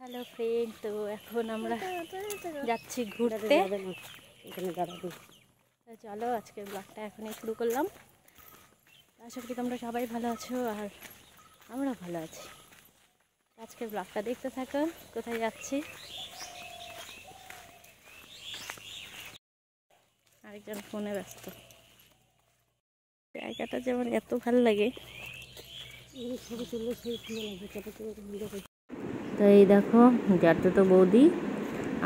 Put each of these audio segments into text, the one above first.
Hello friend, তো এখন আমরা যাচ্ছি ঘুরতে। চলো আজকের ব্লগটা এখনই শুরু করলাম। আশা করি তোমরা সবাই ভালো আছো আর আমরা ভালো আছি। আজকের ব্লগটা দেখতে থাকো। কোথায় যাচ্ছি, আরেকজন ফোনে ব্যস্ত। জায়গাটা যেমন এত ভালো লাগে। তো এই দেখো যাতে তো বৌদি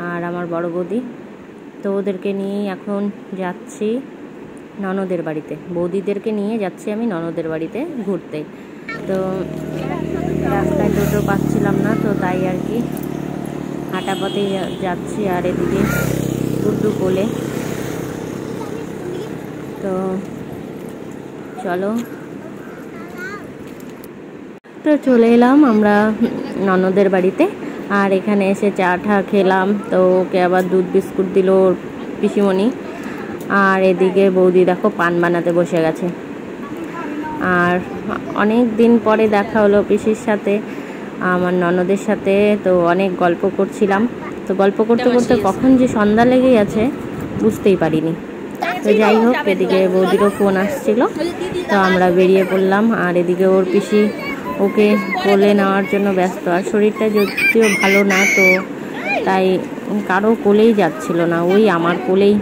আর আমার বড় বৌদি, তো ওদেরকে নিয়ে এখন যাচ্ছি ননদের বাড়িতে। বৌদিদেরকে নিয়ে যাচ্ছি আমি ননদের বাড়িতে ঘুরতে। তো রাস্তায় টোটো পাচ্ছিলাম না, তো তাই আর কি হাঁটা পথেই যাচ্ছি। আর এদিকে টুটু কোলে। তো চলো, তো চলে এলাম আমরা ননদের বাড়িতে। আর এখানে এসে চা ঠা খেলাম। তো ওকে আবার দুধ বিস্কুট দিল ওর পিসিমণি। আর এদিকে বৌদি দেখো পান বানাতে বসে গেছে। আর অনেক দিন পরে দেখা হলো পিসির সাথে, আমার ননদের সাথে। তো অনেক গল্প করছিলাম। তো গল্প করতে করতে কখন যে সন্ধ্যা লেগে গেছে বুঝতেই পারিনি। তো যাই হোক, এদিকে বৌদিরও ফোন আসছিল, তো আমরা বেরিয়ে পড়লাম। আর এদিকে ওর পিসি ওকে কোলে নেওয়ার জন্য ব্যস্ত। আর শরীরটা যদিও ভালো না, তো তাই কারো কোলেই যাচ্ছিল না, ওই আমার কোলেই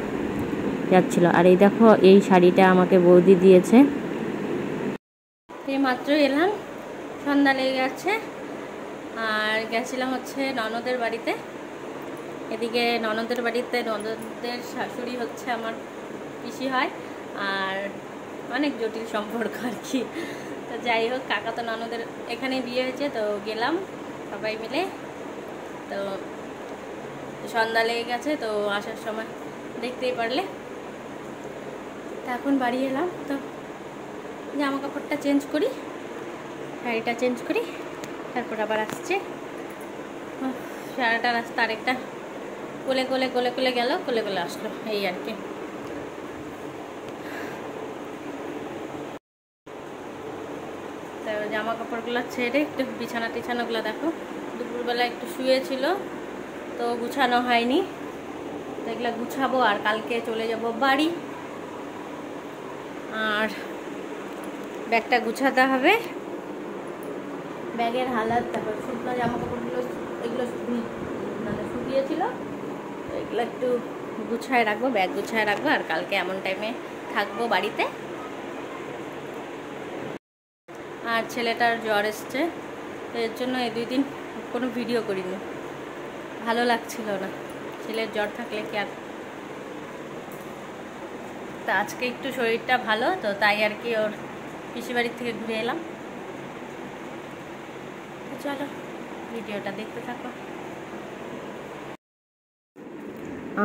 যাচ্ছিল। আর এই দেখো এই শাড়িটা আমাকে বৌদি দিয়েছে। এই মাত্র এলাম, সন্ধ্যা লেগে গেছে। আর গেছিলাম হচ্ছে ননদের বাড়িতে। এদিকে ননদের বাড়িতে ননদের শাশুড়ি হচ্ছে আমার পিসি হয়। আর অনেক জটিল সম্পর্ক আর কি। তো যাই হোক, কাকা তো ননদের এখানে বিয়ে হয়েছে, তো গেলাম সবাই মিলে। তো সন্ধ্যা লেগে গেছে, তো আসার সময় দেখতেই পারলে। তো এখন বাড়ি এলাম, তো জামা কাপড়টা চেঞ্জ করি, শাড়িটা চেঞ্জ করি, তারপর আবার আসছে। সারাটা রাস্তা আরেকটা কোলে কোলে কোলে কোলে গেল, কোলে কোলে আসলো, এই আর কি। তো জামা কাপড়গুলো ছেড়ে একটু বিছানা টিছানাগুলো দেখো, দুপুরবেলা একটু শুয়েছিল তো গুছানো হয়নি। তো এগুলো গুছাবো আর কালকে চলে যাব বাড়ি। আর ব্যাগটা গুছাতে হবে। ব্যাগের হালাত তারপর শুকনো জামা কাপড়গুলো এগুলো মানে শুকিয়েছিল, তো এগুলো একটু গুছায় রাখবো, ব্যাগ গুছায় রাখবো। আর কালকে এমন টাইমে থাকবো বাড়িতে। আর ছেলেটার জ্বর এসছে, তো এর জন্য এই 2 দিন কোনো ভিডিও করিনি, ভালো লাগছিল না। ছেলের জ্বর থাকলে কি আর। তা আজকে একটু শরীরটা ভালো, তো তাই আর কি ওর পিসি বাড়ির থেকে ঘুরে এলাম। চলো ভিডিওটা দেখতে থাকো।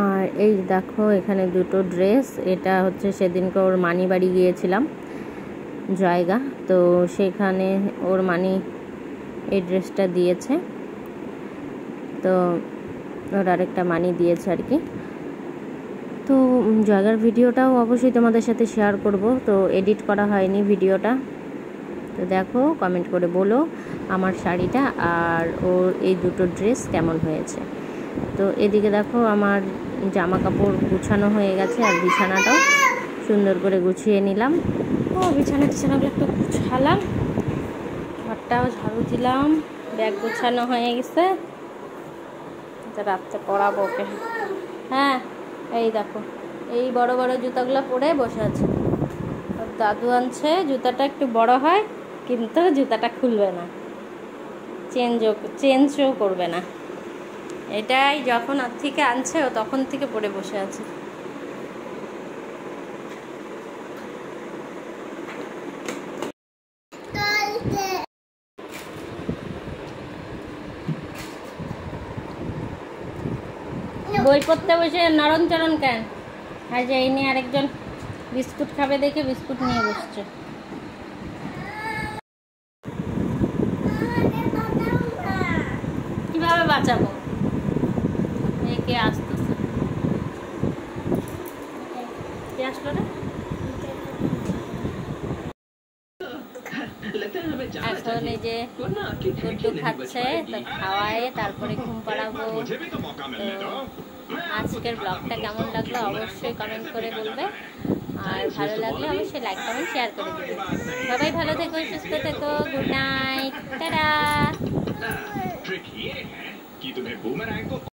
আর এই দেখো এখানে 2টো ড্রেস। এটা হচ্ছে সেদিনকে ওর মানি বাড়ি গিয়েছিলাম জায়গা, তো সেখানে ওর মানি এই ড্রেসটা দিয়েছে। তো ওর আরেকটা মানি দিয়েছে আর কি। তো জায়গার ভিডিওটাও অবশ্যই তোমাদের সাথে শেয়ার করব, তো এডিট করা হয়নি ভিডিওটা। তো দেখো, কমেন্ট করে বলো আমার শাড়িটা আর ওর এই 2টো ড্রেস কেমন হয়েছে। তো এদিকে দেখো আমার জামা কাপড় গুছানো হয়ে গেছে, আর বিছানাটাও সুন্দর করে গুছিয়ে নিলাম। ও বিছানাগুলো একটু গুছালাম, ঘরটাও ঝাড়ু দিলাম, ব্যাগ গুছানো হয়ে গেছে। রাত্রে পরাবো ওকে। হ্যাঁ এই দেখো, এই বড় বড় জুতাগুলো পরে বসে আছে। দাদু আনছে, জুতাটা একটু বড় হয় কিন্তু জুতাটা খুলবে না, চেঞ্জও করবে না। এটাই যখন আর থেকে আনছে ও তখন থেকে পরে বসে আছে। বই পড়তে বসে নরম চরণ কেন? আর যে এই নিয়ে আরেকজন বিস্কুট খাবে দেখে বিস্কুট নিয়ে বসছে। কিভাবে বাঁচাবো? কে আসতেছে? কে আসলো রে? এখন এই যে একটু খাচ্ছে, তো খাওয়ায় তারপরে ঘুম পাড়াবো। তো আজকের ব্লগটা কেমন লাগলো অবশ্যই কমেন্ট করে বলবে, আর ভালো লাগলে অবশ্যই লাইক কমেন্ট শেয়ার করে দেবে। সবাই ভালো থেকো, সুস্থ থেকো, গুড নাইট, টাটা।